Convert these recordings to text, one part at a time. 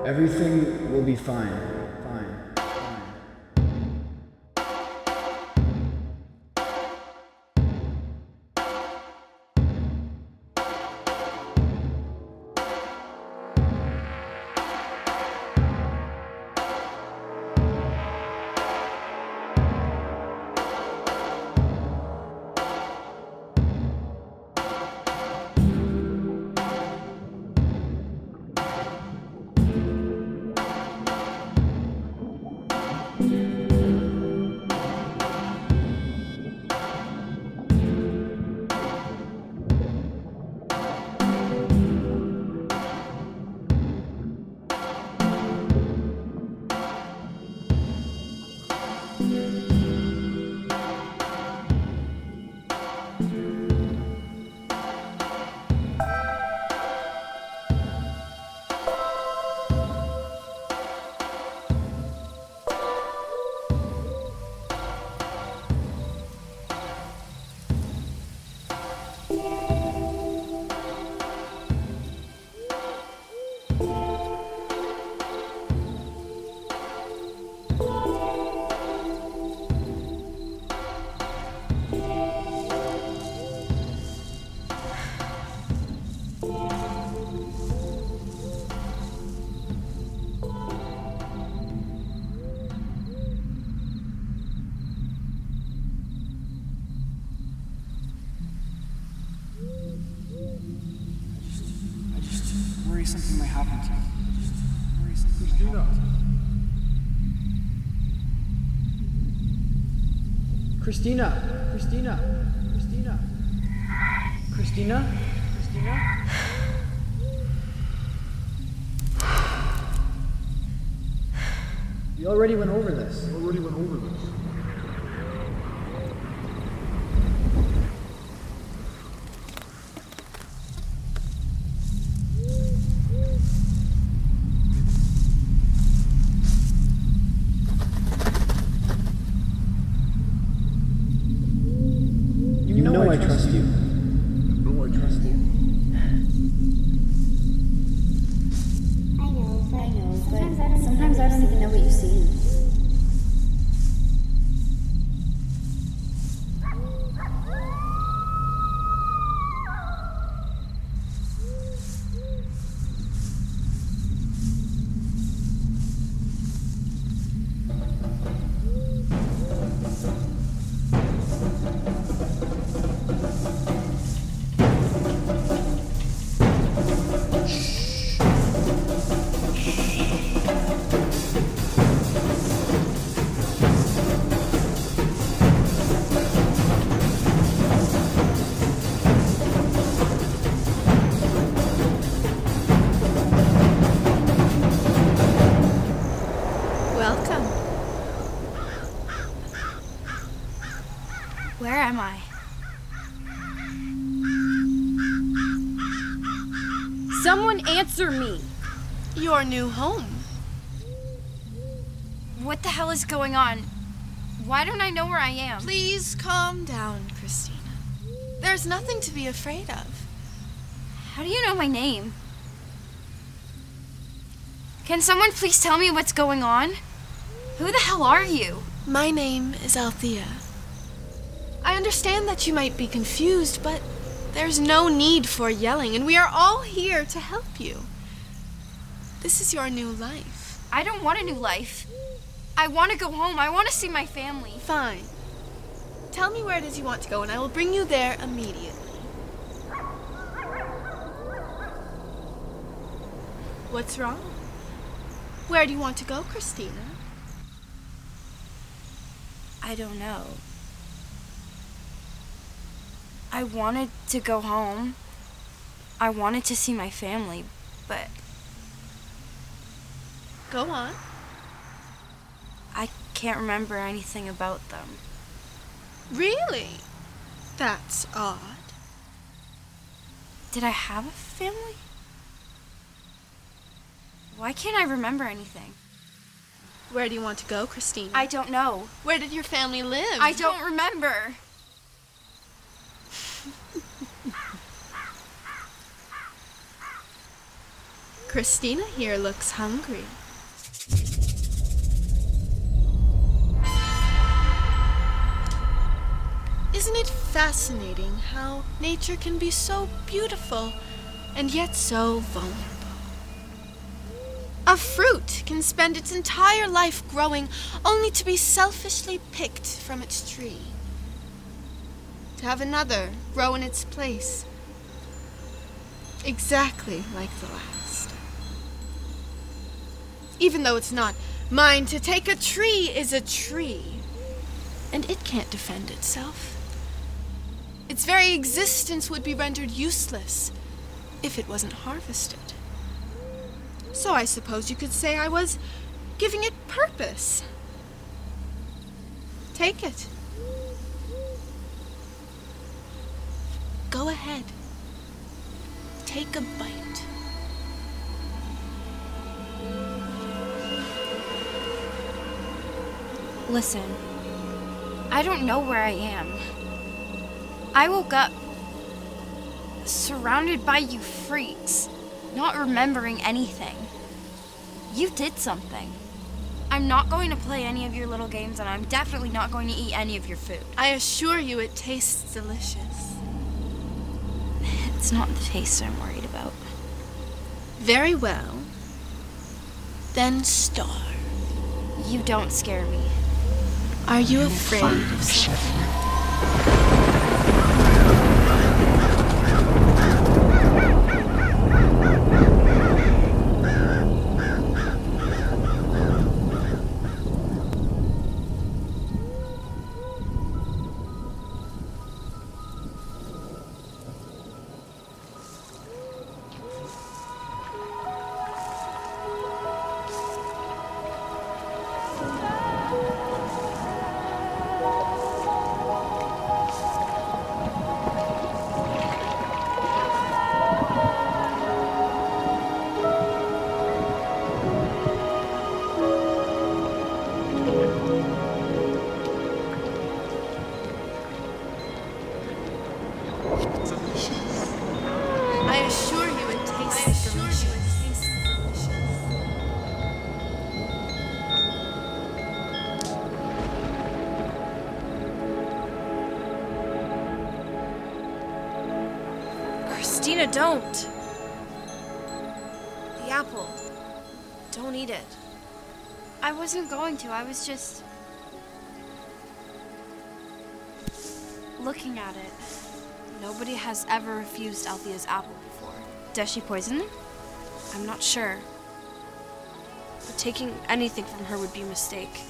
Everything will be fine. Fine. Something might happen to you. Christina. We already went over this. You know I trust you. I know, but sometimes I don't even know what you see. Where am I? Someone answer me! Your new home. What the hell is going on? Why don't I know where I am? Please calm down, Christina. There's nothing to be afraid of. How do you know my name? Can someone please tell me what's going on? Who the hell are you? My name is Althea. I understand that you might be confused, but there's no need for yelling, and we are all here to help you. This is your new life. I don't want a new life. I want to go home. I want to see my family. Fine. Tell me where it is you want to go, and I will bring you there immediately. What's wrong? Where do you want to go, Christina? I don't know. I wanted to go home. I wanted to see my family, but... Go on. I can't remember anything about them. Really? That's odd. Did I have a family? Why can't I remember anything? Where do you want to go, Christina? I don't know. Where did your family live? I don't remember. Christina here looks hungry. Isn't it fascinating how nature can be so beautiful and yet so vulnerable? A fruit can spend its entire life growing only to be selfishly picked from its tree, to have another grow in its place, exactly like the last. Even though it's not mine to take, a tree is a tree, and it can't defend itself. Its very existence would be rendered useless if it wasn't harvested. So I suppose you could say I was giving it purpose. Take it. Go ahead. Take a bite. Listen, I don't know where I am. I woke up surrounded by you freaks, not remembering anything. You did something. I'm not going to play any of your little games, and I'm definitely not going to eat any of your food. I assure you it tastes delicious. It's not the taste I'm worried about. Very well. Then starve. You don't scare me. Are you afraid of something? I assure you it tastes delicious. Christina, don't. The apple. Don't eat it. I wasn't going to. I was just looking at it. Nobody has ever refused Althea's apple before. Does she poison them? I'm not sure. But taking anything from her would be a mistake.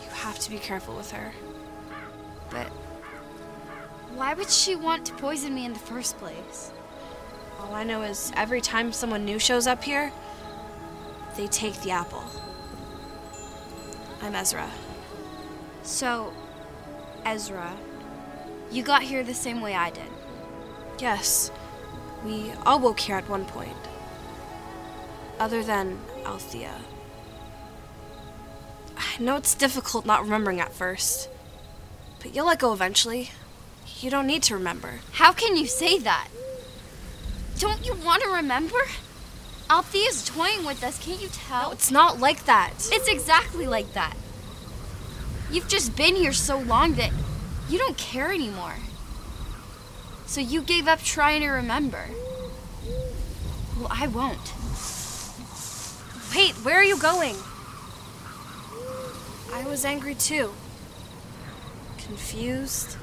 You have to be careful with her. But why would she want to poison me in the first place? All I know is every time someone new shows up here, they take the apple. I'm Ezra. So, Ezra, you got here the same way I did. Yes, we all woke here at one point. Other than Althea. I know it's difficult not remembering at first, but you'll let go eventually. You don't need to remember. How can you say that? Don't you want to remember? Althea's toying with us, can't you tell? No, it's not like that. It's exactly like that. You've just been here so long that you don't care anymore. So you gave up trying to remember. Well, I won't. Wait, where are you going? I was angry too. Confused.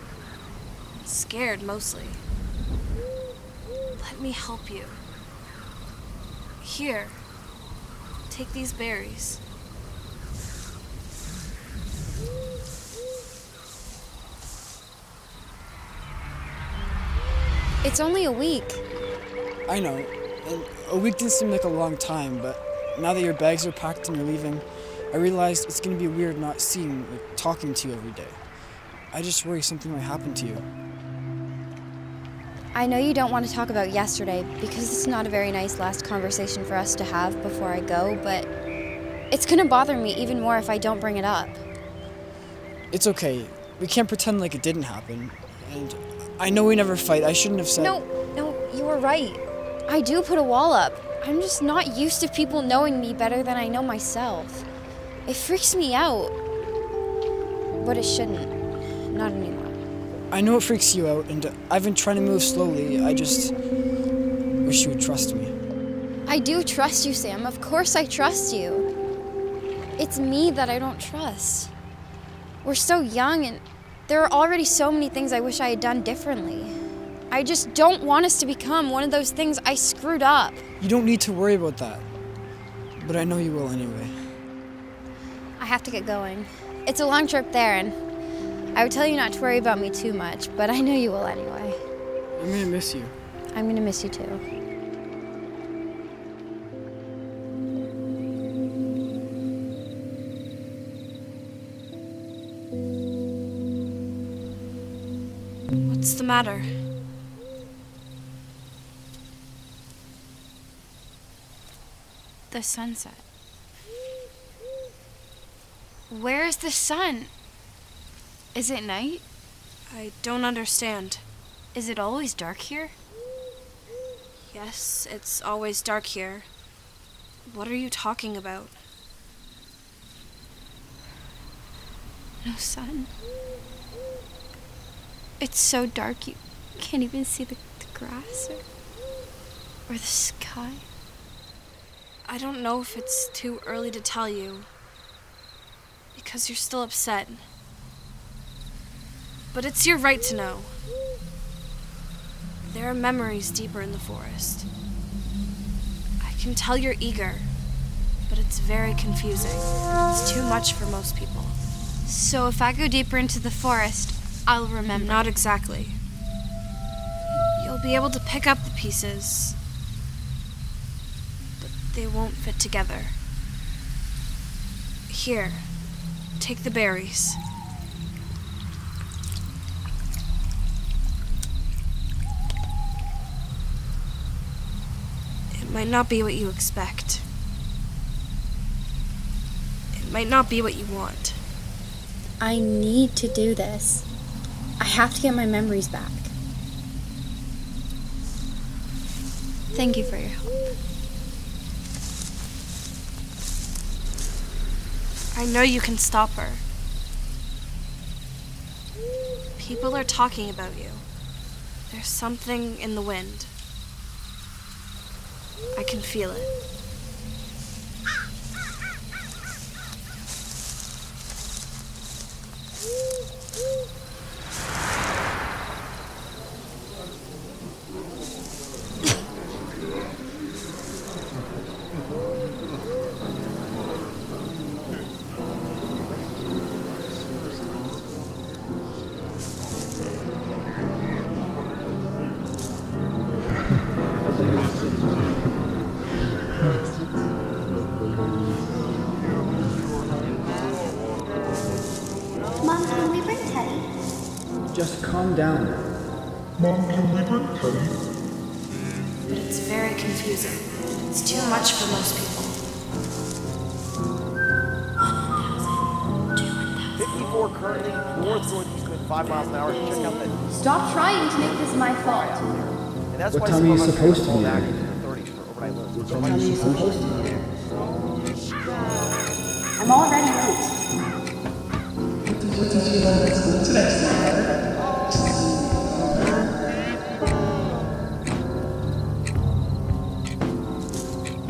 Scared, mostly. Let me help you. Here. Take these berries. It's only a week. I know, and a week didn't seem like a long time, but now that your bags are packed and you're leaving, I realized it's gonna be weird not seeing or talking to you every day. I just worry something might happen to you. I know you don't want to talk about yesterday because it's not a very nice last conversation for us to have before I go, but it's gonna bother me even more if I don't bring it up. It's okay. We can't pretend like it didn't happen. And I know we never fight. I shouldn't have said... No, you were right. I do put a wall up. I'm just not used to people knowing me better than I know myself. It freaks me out. But it shouldn't. Not anymore. I know it freaks you out, and I've been trying to move slowly. I just wish you would trust me. I do trust you, Sam. Of course I trust you. It's me that I don't trust. We're so young, and there are already so many things I wish I had done differently. I just don't want us to become one of those things I screwed up. You don't need to worry about that. But I know you will anyway. I have to get going. It's a long trip there, and I would tell you not to worry about me too much, but I know you will anyway. I'm gonna miss you. I'm gonna miss you too. What's the matter? The sunset. Where is the sun? Is it night? I don't understand. Is it always dark here? Yes, it's always dark here. What are you talking about? No sun. It's so dark you can't even see the grass or the sky. I don't know if it's too early to tell you, because you're still upset. But it's your right to know. There are memories deeper in the forest. I can tell you're eager, but it's very confusing. It's too much for most people. So if I go deeper into the forest, I'll remember. Not exactly. You'll be able to pick up the pieces, but they won't fit together. Here, take the berries. It might not be what you expect. It might not be what you want. I need to do this. I have to get my memories back. Thank you for your help. I know you can stop her. People are talking about you. There's something in the wind. I can feel it. Mom, can we bring Teddy? Just calm down. Mom, can we bring Teddy? But it's very confusing. It's too much for most people. 54 currently, north northeast wind 5 miles an hour. Check out that. Stop trying to make this my fault. And that's What why time some are you of us supposed to fall be back there? into the 30s for overnight loads. What time are you supposed to be there? I'm already late.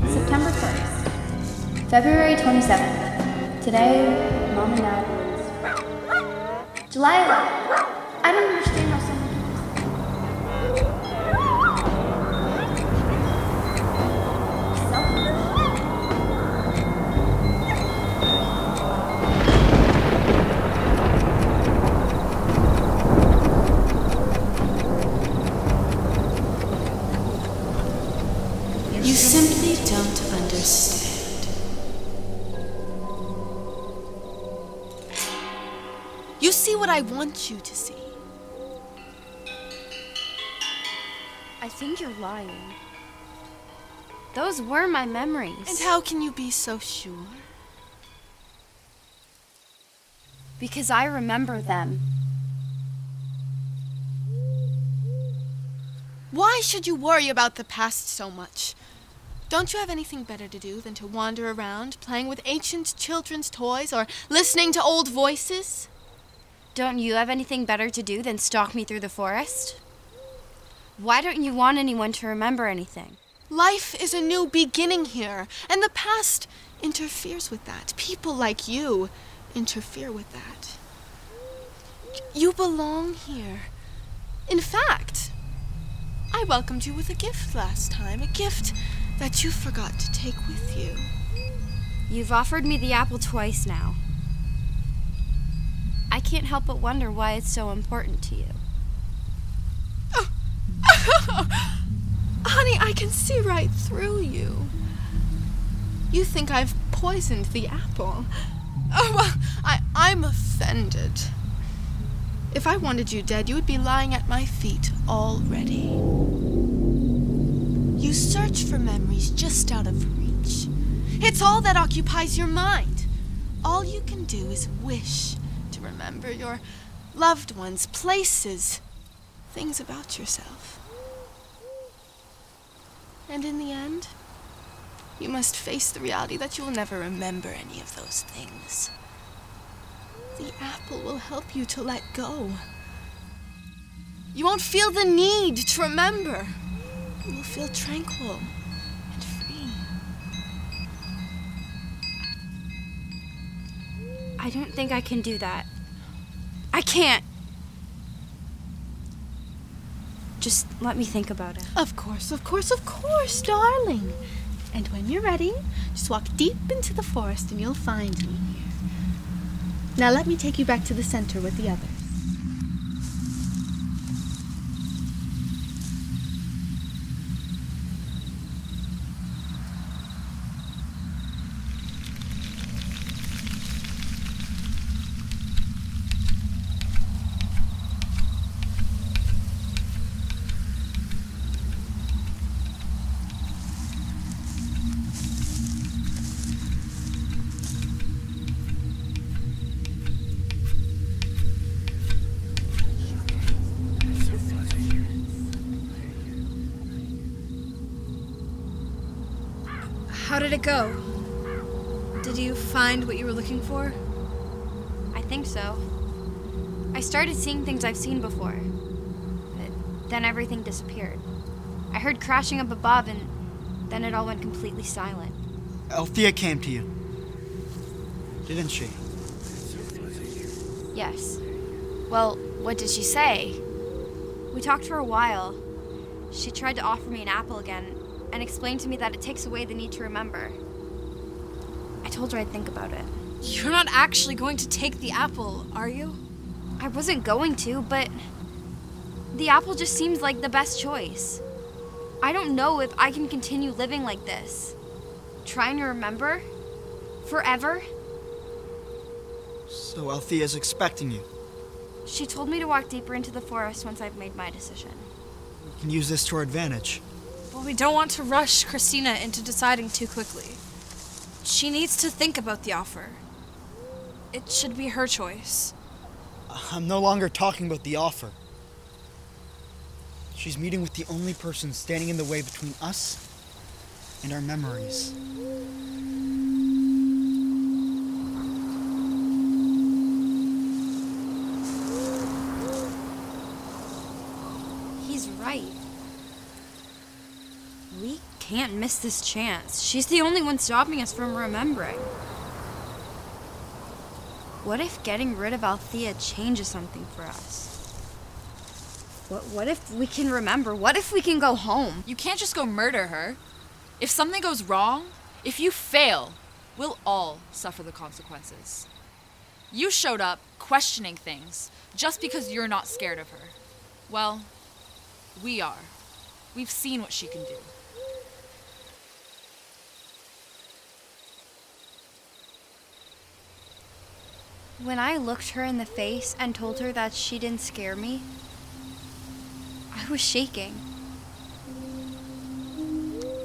September 1st. February 27th. Today, Mom and Dad lose. July 11th. I don't understand how someone can be You simply don't understand. You see what I want you to see. I think you're lying. Those were my memories. And how can you be so sure? Because I remember them. Why should you worry about the past so much? Don't you have anything better to do than to wander around, playing with ancient children's toys or listening to old voices? Don't you have anything better to do than stalk me through the forest? Why don't you want anyone to remember anything? Life is a new beginning here, and the past interferes with that. People like you interfere with that. You belong here. In fact, I welcomed you with a gift last time, a gift that you forgot to take with you. You've offered me the apple twice now. I can't help but wonder why it's so important to you. Honey, I can see right through you. You think I've poisoned the apple. Oh, well, I'm offended. If I wanted you dead, you would be lying at my feet already. You search for memories just out of reach. It's all that occupies your mind. All you can do is wish to remember your loved ones, places, things about yourself. And in the end, you must face the reality that you will never remember any of those things. The apple will help you to let go. You won't feel the need to remember. You will feel tranquil and free. I don't think I can do that. I can't. Just let me think about it. Of course, darling. And when you're ready, just walk deep into the forest and you'll find me here. Now let me take you back to the center with the others. How did it go? Did you find what you were looking for? I think so. I started seeing things I've seen before. But then everything disappeared. I heard crashing up above, and then it all went completely silent. Althea came to you, didn't she? Yes. Well, what did she say? We talked for a while. She tried to offer me an apple again, and explained to me that it takes away the need to remember. I told her I'd think about it. You're not actually going to take the apple, are you? I wasn't going to, but the apple just seems like the best choice. I don't know if I can continue living like this. Trying to remember? Forever? So Althea's expecting you. She told me to walk deeper into the forest once I've made my decision. We can use this to our advantage. Well, we don't want to rush Christina into deciding too quickly. She needs to think about the offer. It should be her choice. I'm no longer talking about the offer. She's meeting with the only person standing in the way between us and our memories. He's right. We can't miss this chance. She's the only one stopping us from remembering. What if getting rid of Althea changes something for us? What if we can remember? What if we can go home? You can't just go murder her. If something goes wrong, if you fail, we'll all suffer the consequences. You showed up questioning things just because you're not scared of her. Well, we are. We've seen what she can do. When I looked her in the face and told her that she didn't scare me, I was shaking.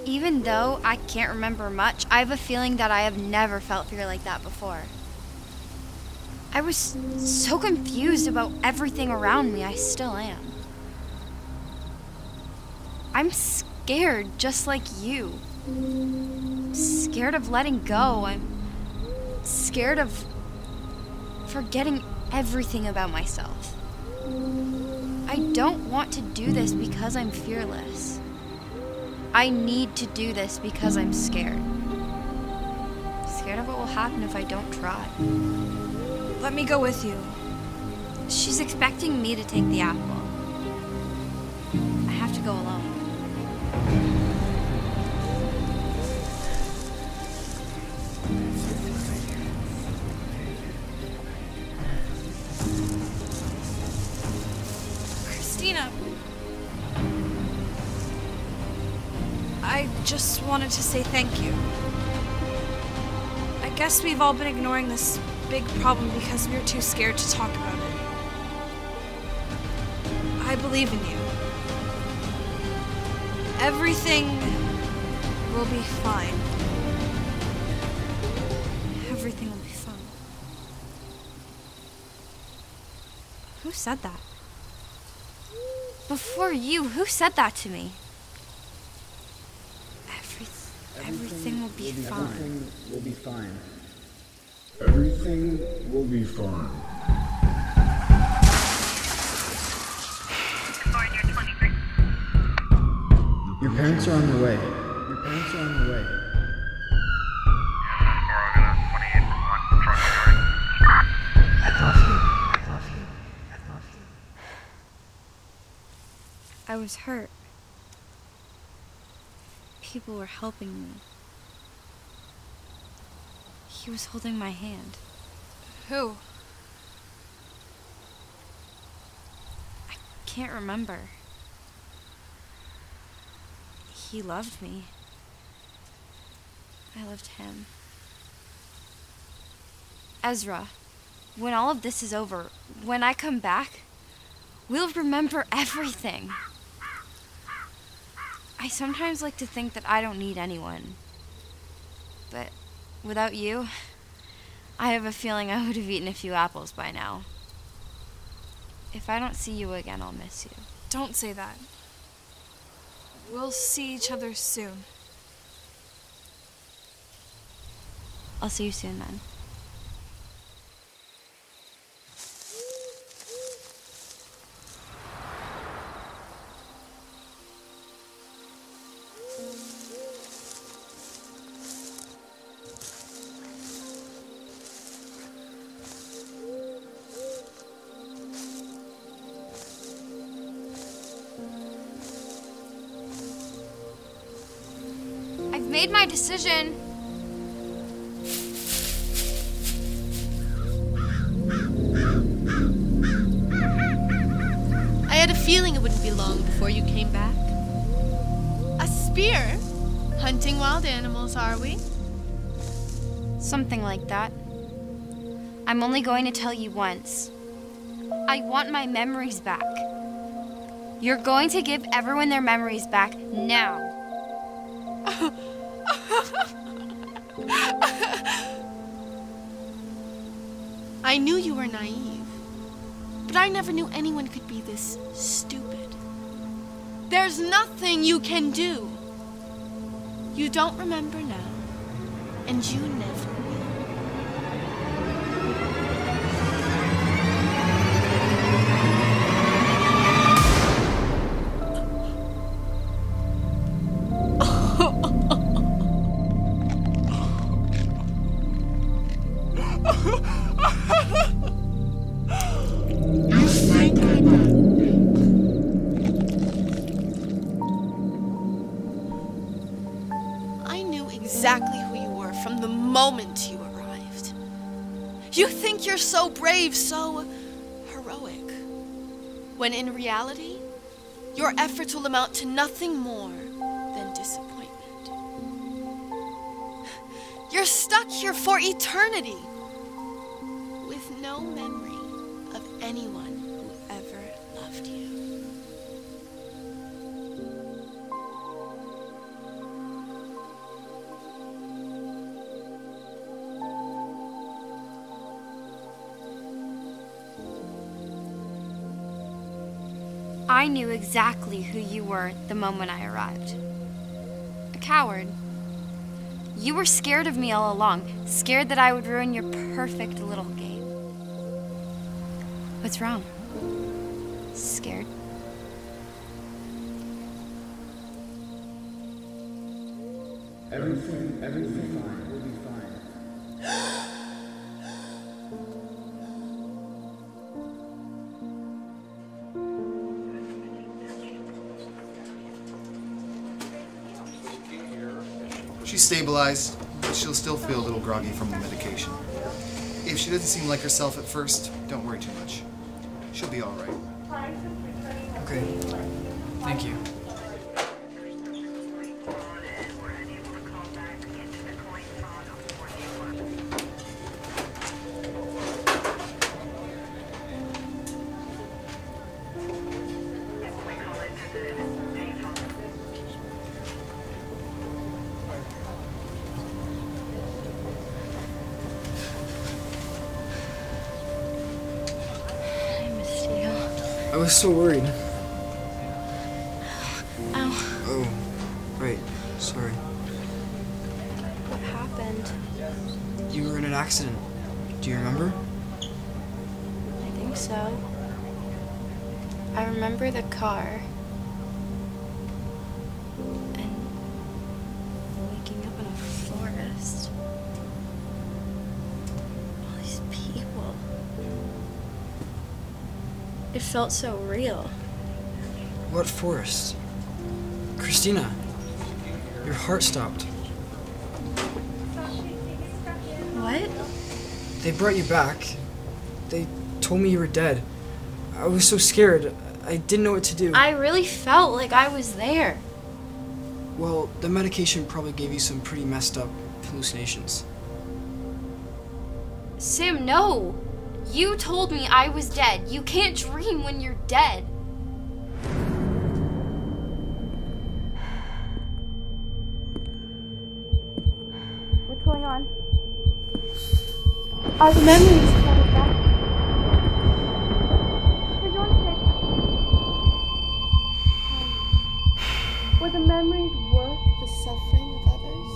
Even though I can't remember much, I have a feeling that I have never felt fear like that before. I was so confused about everything around me. I still am. I'm scared just like you. scared of letting go. I'm scared of forgetting everything about myself. I don't want to do this because I'm fearless. I need to do this because I'm scared. Scared of what will happen if I don't try. Let me go with you. She's expecting me to take the apple. I have to go alone. Christina, I just wanted to say thank you. I guess we've all been ignoring this big problem because we're too scared to talk about it. I believe in you. Everything will be fine. Everything will be fine. Who said that? Before you, who said that to me? Everything will be fine. Everything will be fine. Everything will be fine. Your parents are on their way. Your parents are on their way. I love you. I love you. I love you. I was hurt. People were helping me. He was holding my hand. Who? I can't remember. He loved me. I loved him. Ezra, when all of this is over, when I come back, we'll remember everything. I sometimes like to think that I don't need anyone. But without you, I have a feeling I would have eaten a few apples by now. If I don't see you again, I'll miss you. Don't say that. We'll see each other soon. I'll see you soon then. I've made my decision. I had a feeling it wouldn't be long before you came back. A spear? Hunting wild animals, are we? Something like that. I'm only going to tell you once. I want my memories back. You're going to give everyone their memories back now. I knew you were naive, but I never knew anyone could be this stupid. There's nothing you can do. You don't remember now, and you never will. Exactly who you were from the moment you arrived. You think you're so brave, so heroic, when in reality, your efforts will amount to nothing more than disappointment. You're stuck here for eternity, with no memory of anyone who ever loved you. I knew exactly who you were the moment I arrived. A coward, You were scared of me all along, scared that I would ruin your perfect little game. What's wrong? Scared? Everything fine. Will be fine. She's stabilized, but she'll still feel a little groggy from the medication. If she doesn't seem like herself at first, don't worry too much. She'll be all right. Okay. Thank you. I was so worried. Ow. Oh, right. Sorry. What happened? You were in an accident. Do you remember? I think so. I remember the car. And waking up in a forest. All these people. It felt so real. What forest? Christina, your heart stopped. What? They brought you back. They told me you were dead. I was so scared. I didn't know what to do. I really felt like I was there. Well, the medication probably gave you some pretty messed up hallucinations. Sam, no! You told me I was dead. You can't dream when you're dead. What's going on? Are the memories coming back? For your sake. Were the memories worth the suffering of others?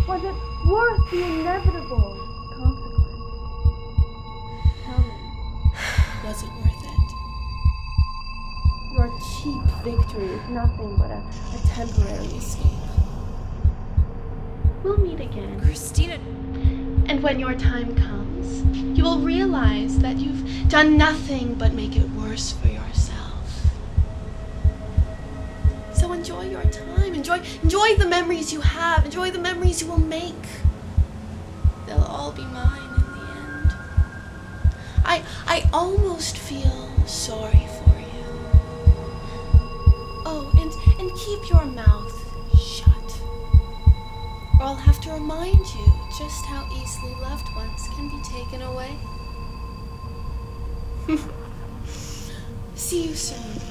Was it worth the inevitable consequence? Tell me, was it worth it? Your cheap victory is nothing but a temporary escape. We'll meet again. Christina. And when your time comes, you will realize that you've done nothing but make it worse for yourself. So enjoy your time. Enjoy the memories you have. Enjoy the memories you will make. They'll all be mine in the end. I almost feel sorry for you. Oh, and keep your mouth shut. Or I'll have to remind you just how easily loved ones can be taken away. See you soon.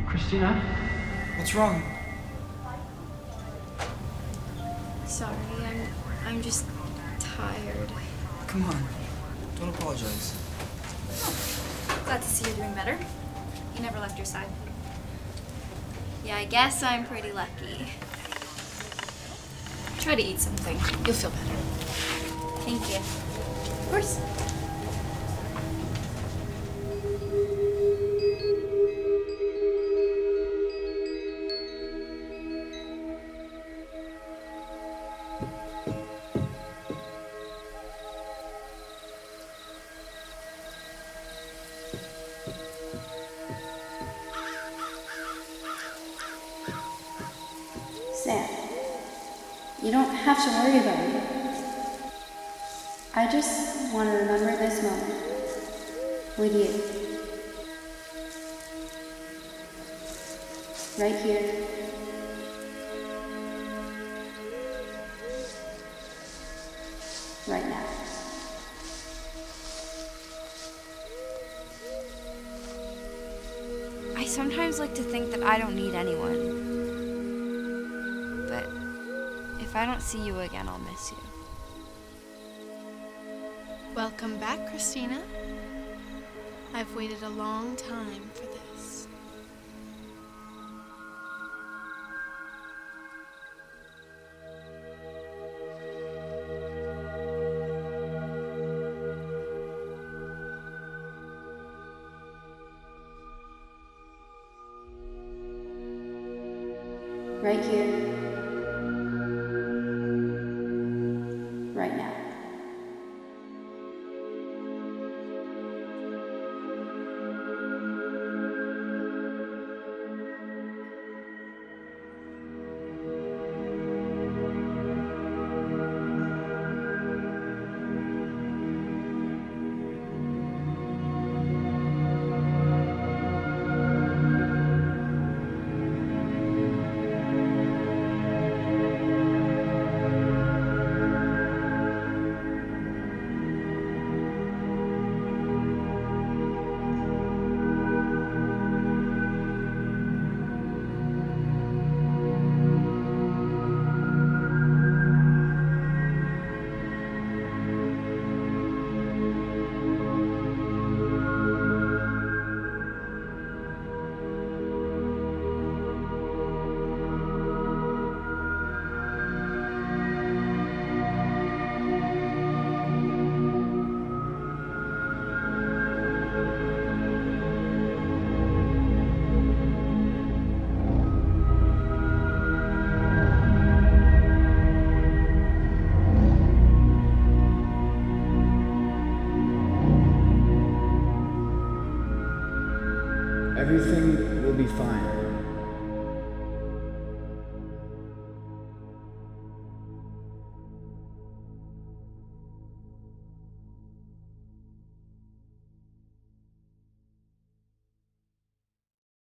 Christina? What's wrong? Sorry, I'm just tired. Come on. Don't apologize. Glad to see you're doing better. You never left your side. Yeah, I guess I'm pretty lucky. Try to eat something. You'll feel better. Thank you. Of course. Sam, you don't have to worry about me. I just want to remember this moment with you. Right here. Right now. I sometimes like to think that I don't need anyone. But if I don't see you again, I'll miss you. Welcome back, Christina. I've waited a long time for this. right here, right now.